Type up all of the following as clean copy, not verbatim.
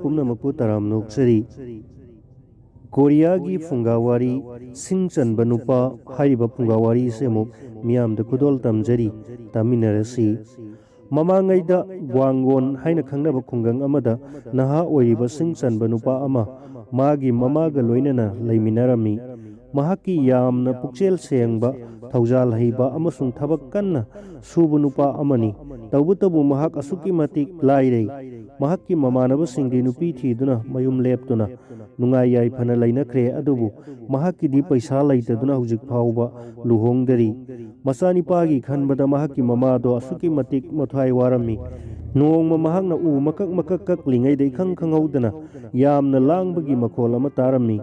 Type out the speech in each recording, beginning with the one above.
पुनमपु तराम नोक्सरी Korea की फुंगावारी सिंह चंबा नुपा हाइबा फुंगावारी से मुक मियाम द खुदोल तमजरी तमिनरसी ममांगैदा ग्वांगोन हाइना खंगनबा खुंगंग अमदा नहा ओइबा सिंह चंबा नुपा अमा मागी ममागा लोइनना लैमिनरमी महाकी यामना पुक्चेल सेंगबा थौजाल हईबा अमसुंग थबक कन्ना सुबु नुपा अमनी तौबुतबु महाक असुकी मतिक लाइरै महाकी ममानबसिंगि नुपी थीदुना मयुम लेपतुना नुंगाई याइफना लैनख्रे अदुबु महाकीदि पैसा लैतदुना हुजिक फाउबा लुहोंगदरी मचानिपागी खनबदा महाकी ममादो असुकी मतिक मथाई वारमी नोंगमा महाकना उ मकक मकक कक लिंगैदै खंग खंगौदना यामना लांगबगी मखोल अमा तारमी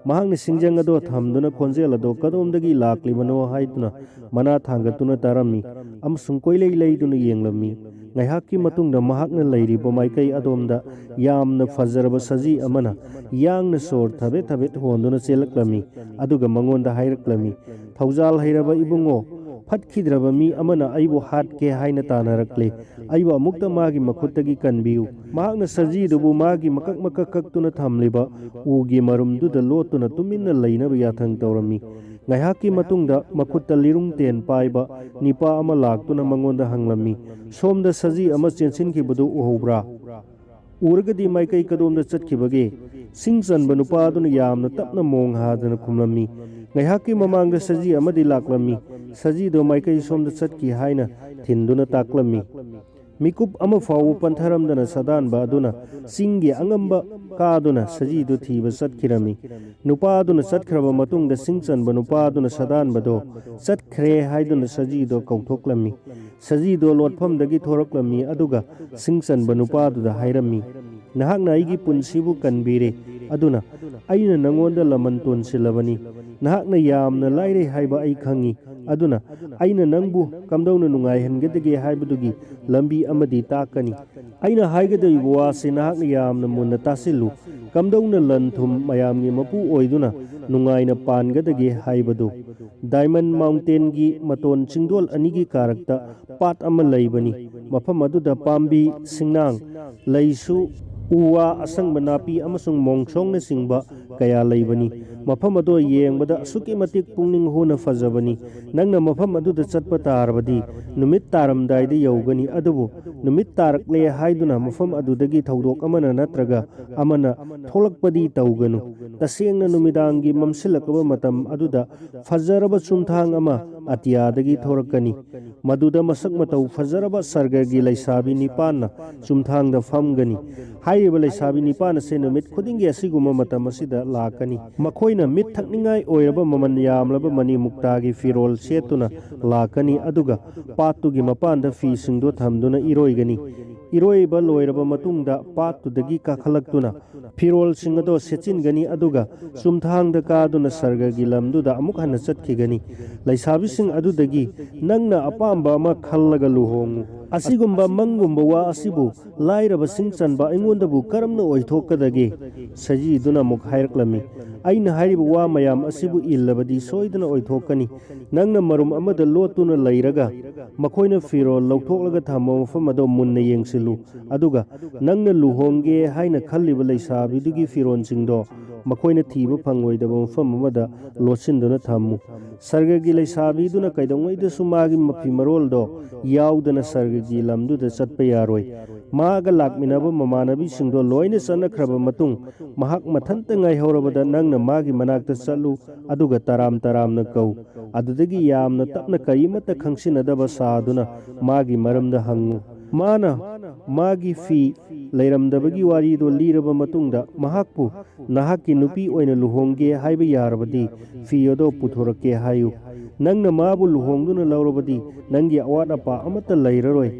महाकना सिंजंग अदो थमदुना खोंजेल अदो कदोमदगी लाक्लिबनो हाइदुना मना थांगतुना तारमी अमसुंग कोइलै लैदुना येंगलमी ngayhakki matungda mahakna lairiba maikai adomda yamna fazaraba saji amana yangna sor thabe thabe honduna chelaklami aduga mangonda hairaklami thaujal hairaba ibungo fatkidraba mi amana aibu hatke haina tanarakle aibu amukta magi makhutagi kanbiu mahakna saji dubu magi makak makak kaktuna thamliba ugi marumduda lotuna tuminna lainaba yathang tawrami ngayhakki matungda makhutta lirung ten paiba nipa ama laktuna mangonda hanglami somda saji ama chensin ki budu uhobra urgadi maikai kadomda chatkibage singchanba nupa aduna yamna tapna mong hadana khumlami ngayhakki mamangda saji amadi laklami saji do maikai somda chatki haina thinduna taklami mikup ama fawu pantharamdana sadanba aduna singgi angamba kaaduna saji do thiba chatkirami nupa aduna chatkraba matungda singchanba nupa aduna sadanba do chatkhre haiduna saji do kauthoklami saji do lotphamdagi thoraklami aduga singchanba nupa aduda hairami nahakna aigi punsibu kanbire aduna aina nangonda laman tonsilabani nahakna yamna laire haiba ai khangi aduna aina nangbu kamdawna nungai hengedege haibadugi lambi amadi takani aina haigedai wase nahakna yamna munna tasilu kamdawna lanthum mayamgi mapu oiduna nungaina pangedege haibadu diamond mountain gi maton chingdol anigi karakta pat ama laibani mafam aduda pambi singnang laisu uwa asang manapi amasung mongsong na singba kaya laibani mafam ado yengbada asuki matik pungning huna fazabani nangna mafam aduda chatpa tarabadi numit taramdaida yaugani adubu numit tarakle haiduna mafam adudagi thaudok amana natraga amana tholakpadi tauganu tasengna numidangi mamsilakaba matam aduda fazaraba chumthang ama atiyadagi thorakani maduda masak matau fazaraba sargagi laisabi nipanna chumthangda famgani hairiba laisabi nipana se numit khudingi asiguma matam asida lakani makoina mit thakningai oiraba maman yamlaba mani muktagi firol setuna lakani aduga patugi mapanda fi singdo thamduna iroigani iroiba loiraba matungda patudagi kakhalaktuna firol singado sechin aduga sumthangda kaduna sargagi lamduda amuk hana chatkigani laisabi sing adudagi nangna apamba ama khallaga luhongu asigumba mangumba wa asibu lairaba singchanba aingondabu karamna oithokadage saji duna muk hairaklami aina hairiba wa mayam asibu illabadi soidana oithokani nangna marum amada lotuna lairaga makoina firol lawthoklaga thamo mafamado munna yengsilu aduga nangna luhonge haina khalliba laisabi dugi firon singdo makoina thiba phangoidaba mafam amada lotsinduna thammu sargagi laisabi duna kaidongoida sumagi mafi maroldo yaudana sargagi lamduda chatpa yaroi maga lakminaba mamanabi singdo loina sanakhraba matung mahak mathanta ngai horabada nangna magi manakta chatlu aduga taram taramna kau adudagi yamna tapna kaimata khangsinadaba saduna magi maramda hangu mana magi fi leiramdabagi warido liraba matungda mahakpu nahakki nupi oina luhongge haiba yarabadi fi yodo puthorake hayu nangna mabu luhongduna laurabadi nangi awat apa amata lairaroi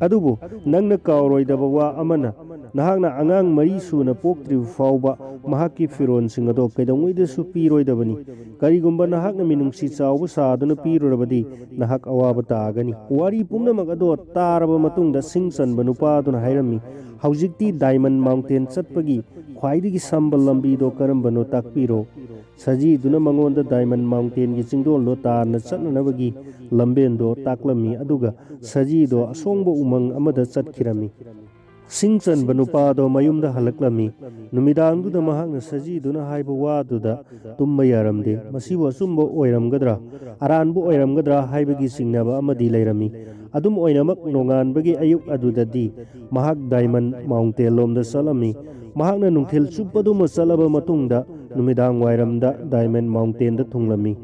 adubu nangna kawroidaba wa amana nahakna angang mari suna poktri fauba mahakki firon singado kaidongoida su piroidabani karigumba nahakna minungsi chawba saduna pirurabadi nahak awaba taagani wari pumnamak ado taraba matungda singchanba nupaduna hairami haujikti diamond mountain chatpagi khwaidigi sambal lambi do karambano takpiro saji duna mangonda diamond mountain gi chingdol lo tarna chatnanabagi lamben do taklami aduga saji do asongba umang amada chatkirami ꯁꯤꯡ ꯆꯟꯕ ꯅꯨꯄꯥꯗꯣ ꯃꯌꯨꯝꯗ ꯍꯜꯂꯛꯂꯝꯃꯤ꯫ ꯅꯨꯃꯤꯗꯥꯡꯗꯨꯗ ꯃꯍꯥꯛꯅ ꯁꯖꯤꯗꯨꯅ ꯍꯥꯏꯕ ꯋꯥꯗꯨꯗ ꯇꯨꯝꯕ ꯌꯥꯔꯝꯗꯦ꯫ ꯃꯁꯤꯕꯨ ꯑꯆꯨꯝꯕ ꯑꯣꯏꯔꯝꯒꯗ꯭ꯔꯥ, ꯑꯔꯥꯟꯕ ꯑꯣꯏꯔꯝꯒꯗ꯭ꯔꯥ ꯍꯥꯏꯕꯒꯤ ꯆꯤꯡꯅꯕ ꯑꯃꯗꯤ ꯂꯩꯔꯝꯃꯤ꯫ ꯑꯗꯨꯝ ꯑꯣꯏꯅꯃꯛ ꯅꯣꯡꯉꯥꯟꯕꯒꯤ ꯑꯌꯨꯛ ꯑꯗꯨꯗꯗꯤ ꯃꯍꯥꯛ ꯗꯥꯏꯃꯟ ꯃꯥꯎꯟꯇꯦꯟ ꯂꯣꯝꯗ ꯆꯠꯂꯝꯃꯤ꯫ ꯃꯍꯥꯛꯅ ꯅꯨꯡꯊꯤꯜ ꯆꯨꯞꯄꯗꯨꯃ ꯆꯠꯂꯕ ꯃꯇꯨꯡꯗ ꯅꯨꯃꯤꯗꯥꯡ ꯋꯥꯏꯔꯝꯗ ꯗꯥꯏꯃꯟ ꯃꯥꯎꯟꯇꯦꯟꯗ ꯊꯨꯡꯂꯝꯃꯤ꯫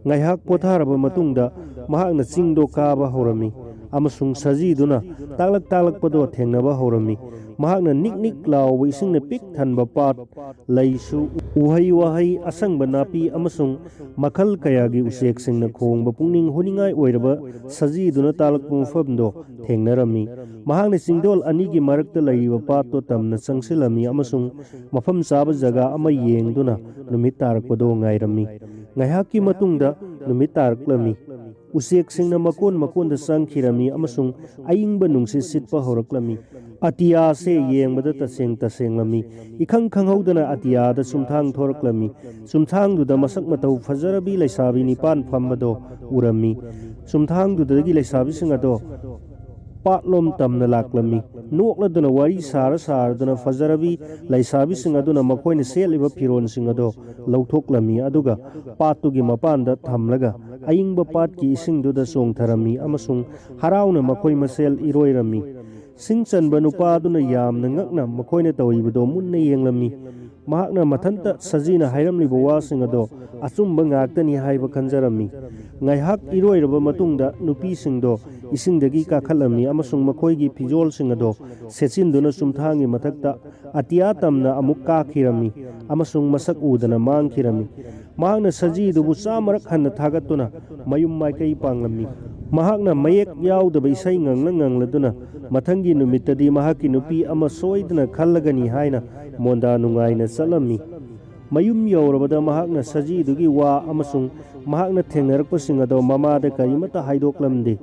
ꯉꯥꯏꯍꯥꯛ ꯄꯣꯊꯥꯔꯕ ꯃꯇꯨꯡꯗ ꯃꯍꯥꯛꯅ ꯆꯤꯡꯗꯣ ꯀꯥꯕ ꯍꯧꯔꯝꯃꯤ ꯑꯃꯁꯨꯡ ꯁꯖꯤꯗꯨꯅ ꯇꯥꯛꯂꯛꯄꯗꯣ ꯊꯦꯡꯅꯕ ꯍꯧꯔꯝꯃꯤ꯫ ꯃꯍꯥꯛꯅ ꯅꯤꯛ ꯅꯤꯛ ꯂꯥꯎꯕ ꯏꯁꯤꯡꯅ ꯄꯤꯛ ꯊꯟꯕ ꯄꯥꯠ, ꯂꯩꯁꯨ, ꯎꯍꯩ ꯋꯥꯍꯩ, ꯑꯁꯪꯕ ꯅꯥꯄꯤ ꯑꯃꯁꯨꯡ ꯃꯈꯜ ꯀꯌꯥꯒꯤ ꯎꯆꯦꯛꯁꯤꯡꯅ ꯈꯣꯡꯕ ꯄꯨꯛꯅꯤꯡ ꯍꯨꯅꯤꯡꯉꯥꯏ ꯑꯣꯏꯔꯕ ꯁꯖꯤꯗꯨꯅ ꯇꯥꯛꯂꯛꯄ ꯃꯐꯝꯗꯣ ꯊꯦꯡꯅꯔꯝꯃꯤ꯫ ꯃꯍꯥꯛꯅ ꯆꯤꯡꯗꯣꯜ ꯑꯅꯤꯒꯤ ꯃꯔꯛꯇ ꯂꯩꯔꯤꯕ ꯄꯥꯠꯇꯣ ꯇꯝꯅ ꯆꯪꯁꯤꯜꯂꯝꯃꯤ ꯑꯃꯁꯨꯡ ꯃꯐꯝ ꯆꯥꯕ ꯖꯒꯥ ꯑꯃ ꯌꯦꯡꯗꯨꯅ ꯅꯨꯃꯤꯠ ꯇꯥꯔꯛꯄꯗꯣ ꯉꯥꯏꯔꯝꯃꯤ꯫ ꯉꯥꯏꯍꯥꯛꯀꯤ ꯃꯇꯨꯡꯗ ꯅꯨꯃꯤꯠ ꯇꯥꯔꯛꯂꯝꯃꯤ꯫ ꯎꯆꯦꯛꯁꯤꯡꯅ ꯃꯀꯣꯟ ꯃꯀꯣꯟꯗ ꯆꯪꯈꯤꯔꯝꯃꯤ ꯑꯃꯁꯨꯡ ꯑꯏꯪꯕ ꯅꯨꯡꯁꯤꯠ ꯁꯤꯠꯄ ꯍꯧꯔꯛꯂꯝꯃꯤ꯫ ꯑꯇꯤꯌꯥꯁꯦ ꯌꯦꯡꯕꯗ ꯇꯁꯦꯡꯂꯝꯃꯤ꯫ ꯏꯈꯪ ꯈꯪꯍꯧꯗꯅ ꯑꯇꯤꯌꯥꯗ ꯆꯨꯝꯊꯥꯡ ꯊꯣꯔꯛꯂꯝꯃꯤ꯫ ꯆꯨꯝꯊꯥꯡꯗꯨꯗ ꯃꯁꯛ ꯃꯇꯧ ꯐꯖꯔꯕꯤ ꯂꯩꯁꯥꯕꯤ ꯅꯤꯄꯥꯟ ꯐꯝꯕꯗꯣ ꯎꯔꯝꯃꯤ꯫ ꯆꯨꯝꯊꯥꯡꯗꯨꯗꯒꯤ ꯂꯩꯁꯥꯕꯤꯁꯤꯡ ꯑꯗꯣ ꯄꯥꯠꯂꯣꯝ ꯇꯝꯅ ꯂꯥꯛꯂꯝꯃꯤ꯫ ꯅꯣꯛꯂꯗꯨꯅ ꯋꯥꯔꯤ ꯁꯥꯔꯗꯨꯅ ꯐꯖꯔꯕꯤ ꯂꯩꯁꯥꯕꯤꯁꯤꯡ ꯑꯗꯨꯅ ꯃꯈꯣꯏꯅ ꯁꯦꯠꯂꯤꯕ ꯐꯤꯔꯣꯜꯁꯤꯡ ꯑꯗꯣ ꯂꯧꯊꯣꯛꯂꯝꯃꯤ ꯑꯗꯨꯒ ꯄꯥꯠꯇꯨꯒꯤ ꯃꯄꯥꯟꯗ ꯊꯝꯂꯒ ꯑꯏꯪꯕ ꯄꯥꯠꯀꯤ ꯏꯁꯤꯡꯗꯨꯗ ꯆꯣꯡꯊꯔꯝꯃꯤ ꯑꯃꯁꯨꯡ ꯍꯔꯥꯎꯅ ꯃꯈꯣꯏ ꯃꯁꯦꯜ ꯏꯔꯣꯏꯔꯝꯃꯤ꯫ ꯁꯤꯡ ꯆꯟꯕ ꯅꯨꯄꯥꯗꯨꯅ ꯌꯥꯝꯅ ꯉꯛꯅ ꯃꯈꯣꯏꯅ ꯇꯧꯔꯤꯕꯗꯣ ꯃꯨꯟꯅ ꯌꯦꯡꯂꯝꯃꯤ꯫ ꯃꯍꯥꯛꯅ ꯃꯊꯟꯇ ꯁꯖꯤꯅ ꯍꯥꯏꯔꯝꯂꯤꯕ ꯋꯥꯁꯤꯡ ꯑꯗꯣ ꯑꯆꯨꯝꯕ ꯉꯥꯛꯇꯅꯤ ꯍꯥꯏꯕ ꯈꯟꯖꯔꯝꯃꯤ꯫ ꯉꯥꯏꯍꯥꯛ ꯏꯔꯣꯏꯔꯕ ꯃꯇꯨꯡꯗ ꯅꯨꯄꯤꯁꯤꯡꯗꯣ ꯏꯁꯤꯡꯗꯒꯤ ꯀꯥꯈꯠꯂꯝꯃꯤ ꯑꯃꯁꯨꯡ ꯃꯈꯣꯏꯒꯤ ꯐꯤꯖꯣꯜꯁꯤꯡ ꯑꯗꯣ ꯁꯦꯠꯆꯤꯟꯗꯨꯅ ꯆꯨꯝꯊꯥꯡꯒꯤ ꯃꯊꯛꯇ ꯑꯇꯤꯌꯥ ꯇꯝꯅ ꯑꯃꯨꯛ ꯀꯥꯈꯤꯔꯝꯃꯤ ꯑꯃꯁꯨꯡ ꯃꯁꯛ ꯎꯗꯅ ꯃꯥꯡꯈꯤꯔꯝꯃꯤ꯫ ꯃꯍꯥꯛꯅ ꯁꯖꯤꯗꯨꯕꯨ 100ꯔꯛ ꯍꯟꯅ ꯊꯥꯒꯠꯇꯨꯅ ꯃꯌꯨꯝ ꯃꯥꯏꯀꯩ ꯄꯥꯡꯂꯝꯃꯤ꯫ ꯃꯍꯥꯛꯅ ꯃꯌꯦꯛ ꯌꯥꯎꯗꯕ ꯏꯁꯩ ꯉꯪꯂꯗꯨꯅ ꯃꯊꯪꯒꯤ ꯅꯨꯃꯤꯠꯇꯗꯤ ꯃꯍꯥꯛꯀꯤ ꯅꯨꯄꯤ ꯑꯃ ꯁꯣꯏꯗꯅ ꯈꯜꯂꯒꯅꯤ ꯍꯥꯏꯅ ꯃꯣꯟꯗꯥ ꯅꯨꯡꯉꯥꯏꯅ ꯆꯠꯂꯝꯃꯤ꯫ ꯃꯌꯨꯝ ꯌꯧꯔꯕꯗ ꯃꯍꯥꯛꯅ ꯁꯖꯤꯗꯨꯒꯤ ꯋꯥ ꯑꯃꯁꯨꯡ ꯃꯍꯥꯛꯅ ꯊꯦꯡꯅꯔꯛꯄꯁꯤꯡ ꯑꯗꯣ ꯃꯃꯥꯗ ꯀꯔꯤꯃꯠꯇ ꯍꯥꯏꯗꯣꯛꯂꯝꯗꯦ꯫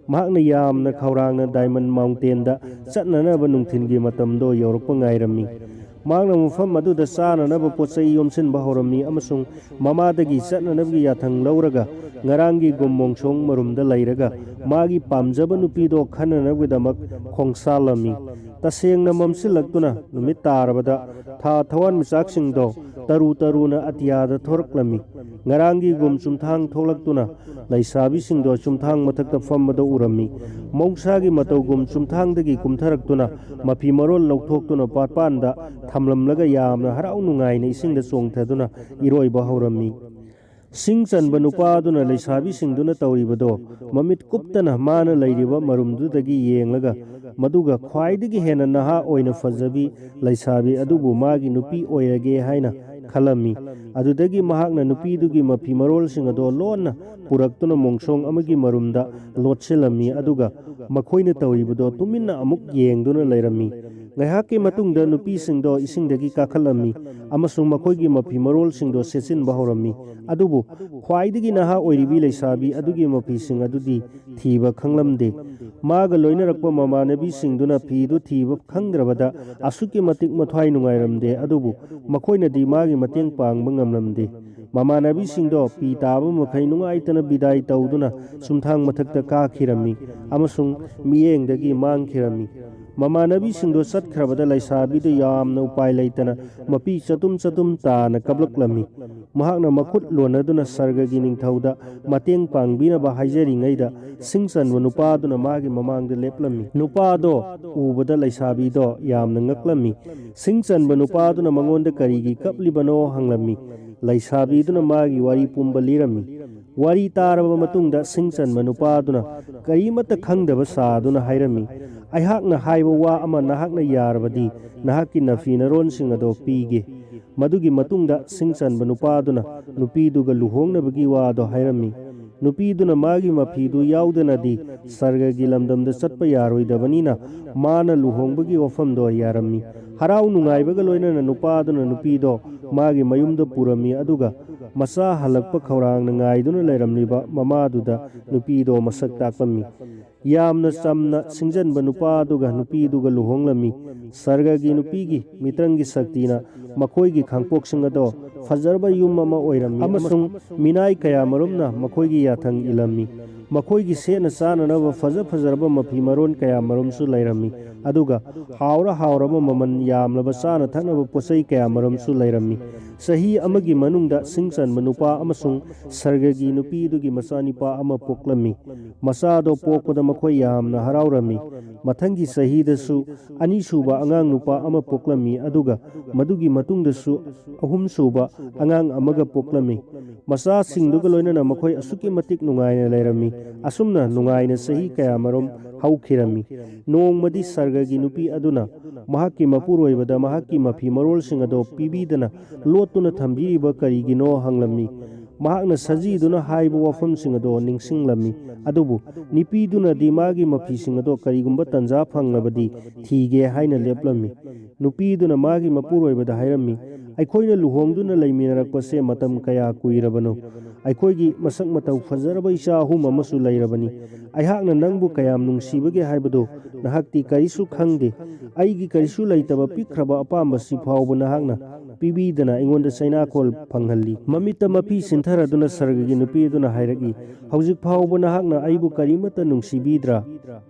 ꯃꯍꯥꯛꯅ ꯌꯥꯝꯅ ꯈꯧꯔꯥꯡꯅ ꯗꯥꯏꯃꯟ ꯃꯥꯎꯟꯇꯦꯟꯗ ꯆꯠꯅꯅꯕ ꯅꯨꯡꯊꯤꯜꯒꯤ ꯃꯇꯝꯗꯣ ꯌꯧꯔꯛꯄ ꯉꯥꯏꯔꯝꯃꯤ꯫ ꯃꯍꯥꯛꯅ ꯃꯐꯝ ꯑꯗꯨꯗ ꯆꯥꯅꯅꯕ ꯄꯣꯠꯆꯩ ꯌꯣꯝꯁꯤꯟꯕ ꯍꯧꯔꯝꯃꯤ ꯑꯃꯁꯨꯡ ꯃꯃꯥꯗꯒꯤ ꯆꯠꯅꯅꯕꯒꯤ ꯌꯥꯊꯪ ꯂꯧꯔꯒ ꯉꯔꯥꯡꯒꯤ ꯃꯣꯡꯁꯣꯡ ꯃꯔꯨꯝꯗ ꯂꯩꯔꯒ ꯃꯥꯒꯤ ꯄꯥꯝꯖꯕ ꯅꯨꯄꯤꯗꯣ ꯈꯟꯅꯅꯕꯒꯤꯗꯃꯛ ꯈꯣꯡꯁꯥꯜꯂꯝꯃꯤ꯫ ꯇꯁꯦꯡꯅ ꯃꯝꯁꯤꯜꯂꯛꯇꯨꯅ ꯅꯨꯃꯤꯠ ꯇꯥꯔꯕꯗ ꯊꯥ ꯊꯋꯥꯟꯃꯤꯆꯥꯛꯁꯤꯡꯗꯣ ꯇꯔꯨ ꯇꯔꯨꯅ ꯑꯇꯤꯌꯥꯗ ꯊꯣꯔꯛꯂꯝꯃꯤ꯫ ꯉꯔꯥꯡꯒꯤꯒꯨꯝ ꯆꯨꯝꯊꯥꯡ ꯊꯣꯛꯂꯛꯇꯨꯅ ꯂꯩꯁꯥꯕꯤꯁꯤꯡꯗꯣ ꯆꯨꯝꯊꯥꯡ ꯃꯊꯛꯇ ꯐꯝꯕꯗ ꯎꯔꯝꯃꯤ꯫ ꯃꯍꯧꯁꯥꯒꯤ ꯃꯇꯧꯒꯨꯝ ꯆꯨꯝꯊꯥꯡꯗꯒꯤ ꯀꯨꯝꯊꯔꯛꯇꯨꯅ ꯃꯐꯤ ꯃꯔꯣꯜ ꯂꯧꯊꯣꯛꯇꯨꯅ ꯄꯥꯠꯄꯥꯟꯗ ꯊꯝꯂꯝꯂꯒ ꯌꯥꯝꯅ ꯍꯔꯥꯎ ꯅꯨꯡꯉꯥꯏꯅ ꯏꯁꯤꯡꯗ ꯆꯣꯡꯊꯗꯨꯅ ꯏꯔꯣꯏꯕ ꯍꯧꯔꯝꯃꯤ꯫ ꯁꯤꯡ ꯆꯟꯕ ꯅꯨꯄꯥꯗꯨꯅ ꯂꯩꯁꯥꯕꯤꯁꯤꯡꯗꯨꯅ ꯇꯧꯔꯤꯕꯗꯣ ꯃꯃꯤꯠ ꯀꯨꯞꯇꯅ ꯃꯥꯅ ꯂꯩꯔꯤꯕ ꯃꯔꯨꯝꯗꯨꯗꯒꯤ ꯌꯦꯡꯂꯒ ꯃꯗꯨꯒ ꯈ꯭ꯋꯥꯏꯗꯒꯤ ꯍꯦꯟꯅ ꯅꯍꯥ ꯑꯣꯏꯅ ꯐꯖꯕꯤ ꯂꯩꯁꯥꯕꯤ ꯑꯗꯨꯕꯨ ꯃꯥꯒꯤ ꯅꯨꯄꯤ ꯑꯣꯏꯔꯒꯦ ꯍꯥꯏꯅ ꯈꯜꯂꯝꯃꯤ꯫ ꯑꯗꯨꯗꯒꯤ ꯃꯍꯥꯛꯅ ꯅꯨꯄꯤꯗꯨꯒꯤ ꯃꯐꯤ ꯃꯔꯣꯜꯁꯤꯡ ꯑꯗꯣ ꯂꯣꯟꯅ ꯄꯨꯔꯛꯇꯨꯅ ꯃꯣꯡꯁꯣꯡ ꯑꯃꯒꯤ ꯃꯔꯨꯝꯗ ꯂꯣꯠꯁꯤꯜꯂꯝꯃꯤ ꯑꯗꯨꯒ ꯃꯈꯣꯏꯅ ꯇꯧꯔꯤꯕꯗꯣ ꯇꯨꯃꯤꯟꯅ ꯑꯃꯨꯛ ꯌꯦꯡꯗꯨꯅ ꯂꯩꯔꯝꯃꯤ꯫ ꯉꯥꯏꯍꯥꯛꯀꯤ ꯃꯇꯨꯡꯗ ꯅꯨꯄꯤꯁꯤꯡꯗꯣ ꯏꯁꯤꯡꯗꯒꯤ ꯀꯥꯈꯠꯂꯝꯃꯤ ꯑꯃꯁꯨꯡ ꯃꯈꯣꯏꯒꯤ ꯃꯐꯤ ꯃꯔꯣꯜꯁꯤꯡꯗꯣ ꯁꯦꯠꯆꯤꯟꯕ ꯍꯧꯔꯝꯃꯤ꯫ ꯑꯗꯨꯕꯨ ꯈ꯭ꯋꯥꯏꯗꯒꯤ ꯅꯍꯥ ꯑꯣꯏꯔꯤꯕꯤ ꯂꯩꯁꯥꯕꯤ ꯑꯗꯨꯒꯤ ꯃꯐꯤꯁꯤꯡ ꯑꯗꯨꯗꯤ ꯊꯤꯕ ꯈꯪꯂꯝꯗꯦ꯫ ꯃꯥꯒ ꯂꯣꯏꯅꯔꯛꯄ ꯃꯃꯥꯟꯅꯕꯤꯁꯤꯡꯗꯨꯅ ꯐꯤꯗꯨ ꯊꯤꯕ ꯈꯪꯗ꯭ꯔꯕꯗ ꯑꯁꯨꯛꯀꯤ ꯃꯇꯤꯛ ꯃꯊ꯭ꯋꯥꯏ ꯅꯨꯡꯉꯥꯏꯔꯝꯗꯦ ꯑꯗꯨꯕꯨ ꯃꯈꯣꯏꯅꯗꯤ ꯃꯥꯒꯤ ꯃꯇꯦꯡ ꯄꯥꯡꯕ ꯉꯝꯂꯝꯗꯦ꯫ ꯃꯃꯥꯟꯅꯕꯤꯁꯤꯡꯗꯣ ꯄꯤ ꯇꯥꯕ ꯃꯈꯩ ꯅꯨꯡꯉꯥꯏꯇꯅ ꯕꯤꯗꯥꯏ ꯇꯧꯗꯨꯅ ꯆꯨꯝꯊꯥꯡ ꯃꯊꯛꯇ ꯀꯥꯈꯤꯔꯝꯃꯤ ꯑꯃꯁꯨꯡ ꯃꯤꯠꯌꯦꯡꯗꯒꯤ ꯃꯥꯡꯈꯤꯔꯝꯃꯤ꯫ ꯃꯃꯥꯟꯅꯕꯤꯁꯤꯡꯗꯣ ꯆꯠꯈ꯭ꯔꯕꯗ ꯂꯩꯁꯥꯕꯤꯗꯨ ꯌꯥꯝꯅ ꯎꯄꯥꯏ ꯂꯩꯇꯅ ꯃꯄꯤ ꯆꯇꯨꯝ ꯆꯇꯨꯝ ꯇꯥꯅ ꯀꯞꯂꯛꯂꯝꯃꯤ꯫ ꯃꯍꯥꯛꯅ ꯃꯈꯨꯠ ꯂꯣꯟꯅꯗꯨꯅ ꯁꯔꯒꯒꯤ ꯅꯤꯡꯊꯧꯗ ꯃꯇꯦꯡ ꯄꯥꯡꯕꯤꯅꯕ ꯍꯥꯏꯖꯔꯤꯉꯩꯗ ꯁꯤꯡ ꯆꯟꯕ ꯅꯨꯄꯥꯗꯨꯅ ꯃꯥꯒꯤ ꯃꯃꯥꯡꯗ ꯂꯦꯞꯂꯝꯃꯤ꯫ ꯅꯨꯄꯥꯗꯣ ꯎꯕꯗ ꯂꯩꯁꯥꯕꯤꯗꯣ ꯌꯥꯝꯅ ꯉꯛꯂꯝꯃꯤ꯫ ꯁꯤꯡ ꯆꯟꯕ ꯅꯨꯄꯥꯗꯨꯅ ꯃꯉꯣꯟꯗ ꯀꯔꯤꯒꯤ ꯀꯞꯂꯤꯕꯅꯣ ꯍꯪꯂꯝꯃꯤ꯫ ꯂꯩꯁꯥꯕꯤꯗꯨꯅ ꯃꯥꯒꯤ ꯋꯥꯔꯤ ꯄꯨꯝꯕ ꯂꯤꯔꯝꯃꯤ꯫ ꯋꯥꯔꯤ ꯇꯥꯔꯕ ꯃꯇꯨꯡꯗ ꯁꯤꯡ ꯆꯟꯕ ꯅꯨꯄꯥꯗꯨꯅ ꯀꯔꯤꯃꯠꯇ ꯈꯪꯗꯕ ꯁꯥꯗꯨꯅ ꯍꯥꯏꯔꯝꯃꯤ꯫ ꯑꯩꯍꯥꯛꯅ ꯍꯥꯏꯕ ꯋꯥ ꯑꯃ ꯅꯍꯥꯛꯅ ꯌꯥꯔꯕꯗꯤ ꯅꯍꯥꯛꯀꯤ ꯅꯐꯤ ꯅꯔꯣꯟꯁꯤꯡ ꯑꯗꯣ ꯄꯤꯒꯦ꯫ ꯃꯗꯨꯒꯤ ꯃꯇꯨꯡꯗ ꯁꯤꯡ ꯆꯟꯕ ꯅꯨꯄꯥꯗꯨꯅ ꯅꯨꯄꯤꯗꯨꯒ ꯂꯨꯍꯣꯡꯅꯕꯒꯤ ꯋꯥꯗꯣ ꯍꯥꯏꯔꯝꯃꯤ꯫ ꯅꯨꯄꯤꯗꯨꯅ ꯃꯥꯒꯤ ꯃꯐꯤꯗꯨ ꯌꯥꯎꯗꯅꯗꯤ ꯁꯔꯒꯒꯤ ꯂꯝꯗꯝꯗ ꯆꯠꯄ ꯌꯥꯔꯣꯏꯗꯕꯅꯤꯅ ꯃꯥꯅ ꯂꯨꯍꯣꯡꯕꯒꯤ ꯋꯥꯐꯝꯗꯣ ꯌꯥꯔꯝꯃꯤ꯫ ꯍꯔꯥꯎ ꯅꯨꯡꯉꯥꯏꯕꯒ ꯂꯣꯏꯅꯅ ꯅꯨꯄꯥꯗꯨꯅ ꯅꯨꯄꯤꯗꯣ ꯃꯥꯒꯤ ꯃꯌꯨꯝꯗ ꯄꯨꯔꯝꯃꯤ ꯑꯗꯨꯒ ꯃꯆꯥ ꯍꯜꯂꯛꯄ ꯈꯧꯔꯥꯡꯅ ꯉꯥꯏꯗꯨꯅ ꯂꯩꯔꯝꯂꯤꯕ ꯃꯃꯥꯗꯨꯗ ꯅꯨꯄꯤꯗꯣ ꯃꯁꯛ ꯇꯥꯛꯂꯝꯃꯤ꯫ ꯌꯥꯝꯅ ꯆꯝꯅ ꯁꯤꯡꯖꯟꯕ ꯅꯨꯄꯥꯗꯨꯒ ꯅꯨꯄꯤꯗꯨꯒ ꯂꯨꯍꯣꯡꯂꯝꯃꯤ꯫ ꯁꯔꯒꯒꯤ ꯅꯨꯄꯤꯒꯤ ꯃꯤꯇ꯭ꯔꯪꯒꯤ ꯁꯛꯇꯤꯅ ꯃꯈꯣꯏꯒꯤ ꯈꯥꯡꯄꯣꯛꯁꯤꯡ ꯑꯗꯣ ꯐꯖꯔꯕ ꯌꯨꯝ ꯑꯃ ꯑꯣꯏꯔꯝꯃꯤ ꯑꯃꯁꯨꯡ ꯃꯤꯅꯥꯏ ꯀꯌꯥꯃꯔꯨꯝꯅ ꯃꯈꯣꯏꯒꯤ ꯌꯥꯊꯪ ꯏꯜꯂꯝꯃꯤ꯫ ꯃꯈꯣꯏꯒꯤ ꯁꯦꯠꯅ ꯆꯥꯅꯅꯕ ꯐꯖ ꯐꯖꯔꯕ ꯃꯐꯤ ꯃꯔꯣꯟ ꯀꯌꯥꯃꯔꯨꯝꯁꯨ ꯂꯩꯔꯝꯃꯤ ꯑꯗꯨꯒ ꯍꯥꯎꯔꯕ ꯃꯃꯜ ꯌꯥꯝꯂꯕ ꯆꯥꯅ ꯊꯛꯅꯕ ꯄꯣꯠꯆꯩ ꯀꯌꯥ ꯃꯔꯨꯝꯁꯨ ꯂꯩꯔꯝꯃꯤ꯫ ꯆꯍꯤ ꯑꯃꯒꯤ ꯃꯅꯨꯡꯗ ꯁꯤꯡ ꯆꯟꯕ ꯅꯨꯄꯥ ꯑꯃꯁꯨꯡ ꯁꯔꯒꯒꯤ ꯅꯨꯄꯤꯗꯨꯒꯤ ꯃꯆꯥꯅꯤꯄꯥ ꯑꯃ ꯄꯣꯛꯂꯝꯃꯤ꯫ ꯃꯆꯥꯗꯣ ꯄꯣꯛꯄꯗ ꯃꯈꯣꯏ ꯌꯥꯝꯅ ꯍꯔꯥꯎꯔꯝꯃꯤ꯫ ꯃꯊꯪꯒꯤ ꯆꯍꯤꯗꯁꯨ ꯑꯅꯤꯁꯨꯕ ꯑꯉꯥꯡ ꯅꯨꯄꯥ ꯑꯃ ꯄꯣꯛꯂꯝꯃꯤ ꯑꯗꯨꯒ ꯃꯗꯨꯒꯤ ꯃꯇꯨꯡꯗꯁꯨ ꯑꯍꯨꯝꯁꯨꯕ ꯑꯉꯥꯡ ꯑꯃꯒ ꯄꯣꯛꯂꯝꯃꯤ꯫ ꯃꯆꯥꯁꯤꯡꯗꯨꯒ ꯂꯣꯏꯅꯅ ꯃꯈꯣꯏ ꯑꯁꯨꯛꯀꯤ ꯃꯇꯤꯛ ꯅꯨꯡꯉꯥꯏꯅ ꯂꯩꯔꯝꯃꯤ꯫ ꯑꯁꯨꯝꯅ ꯅꯨꯡꯉꯥꯏꯅ ꯆꯍꯤ ꯀꯌꯥꯃꯔꯣꯝ ꯍꯧꯈꯤꯔꯝꯃꯤ꯫ ꯅꯣꯡꯃꯗꯤ ꯁꯔꯒꯒꯤ ꯅꯨꯄꯤ ꯑꯗꯨꯅ ꯃꯍꯥꯛꯀꯤ ꯃꯄꯨꯔꯣꯏꯕꯗ ꯃꯍꯥꯛꯀꯤ ꯃꯐꯤ ꯃꯔꯣꯜꯁꯤꯡ ꯑꯗꯨ ꯄꯤꯕꯤꯗꯅ ꯂꯣꯠꯇꯨꯅ ꯊꯝꯕꯤꯔꯤꯕ ꯀꯔꯤꯒꯤꯅꯣ ꯍꯪꯂꯝꯃꯤ꯫ ꯃꯍꯥꯛꯅ ꯁꯖꯤꯗꯨꯅ ꯍꯥꯏꯕ ꯋꯥꯐꯝꯁꯤꯡ ꯑꯗꯨ ꯅꯤꯡꯁꯤꯡꯂꯝꯃꯤ꯫ ꯑꯗꯨꯕꯨ ꯅꯨꯄꯤꯗꯨꯅꯗꯤ ꯃꯥꯒꯤ ꯃꯐꯤꯁꯤꯡ ꯑꯗꯨ ꯀꯔꯤꯒꯨꯝꯕ ꯇꯟꯖꯥ ꯐꯪꯂꯕꯗꯤ ꯊꯤꯒꯦ ꯍꯥꯏꯅ ꯂꯦꯞꯂꯝꯃꯤ꯫ ꯅꯨꯄꯤꯗꯨꯅ ꯃꯥꯒꯤ ꯃꯄꯨꯔꯣꯏꯕꯗ ꯍꯥꯏꯔꯝꯃꯤ, "ꯑꯩꯈꯣꯏꯅ ꯂꯨꯍꯣꯡꯗꯨꯅ ꯂꯩꯃꯤꯟꯅꯔꯛꯄꯁꯦ ꯃꯇꯝ ꯀꯌꯥ ꯀꯨꯏꯔꯕꯅꯣ? ꯑꯩꯈꯣꯏꯒꯤ ꯃꯁꯛ ꯃꯇꯧ ꯐꯖꯔꯕ ꯏꯆꯥ ꯑꯍꯨꯝ ꯑꯃꯁꯨ ꯂꯩꯔꯕꯅꯤ꯫ ꯑꯩꯍꯥꯛꯅ ꯅꯪꯕꯨ ꯀꯌꯥꯝ ꯅꯨꯡꯁꯤꯕꯒꯦ ꯍꯥꯏꯕꯗꯨ ꯅꯍꯥꯛꯇꯤ ꯀꯔꯤꯁꯨ ꯈꯪꯗꯦ꯫ ꯑꯩꯒꯤ ꯀꯔꯤꯁꯨ ꯂꯩꯇꯕ ꯄꯤꯛꯈ꯭ꯔꯕ ꯑꯄꯥꯝꯕꯁꯤ ꯐꯥꯎꯕ ꯅꯍꯥꯛꯅ ꯄꯤꯕꯤꯗꯅ ꯑꯩꯉꯣꯟꯗ ꯆꯩꯅꯥꯀꯣꯜ ꯐꯪꯍꯜꯂꯤ"꯫ ꯃꯃꯤꯠꯇ ꯃꯄꯤ ꯆꯤꯟꯊꯔꯗꯨꯅ ꯁꯔꯒꯒꯤ ꯅꯨꯄꯤ ꯑꯗꯨꯅ ꯍꯥꯏꯔꯛꯏ, "ꯍꯧꯖꯤꯛ ꯐꯥꯎꯕ ꯅꯍꯥꯛꯅ ꯑꯩꯕꯨ ꯀꯔꯤꯃꯠꯇ ꯅꯨꯡꯁꯤꯕꯤꯗ꯭ꯔꯥ?"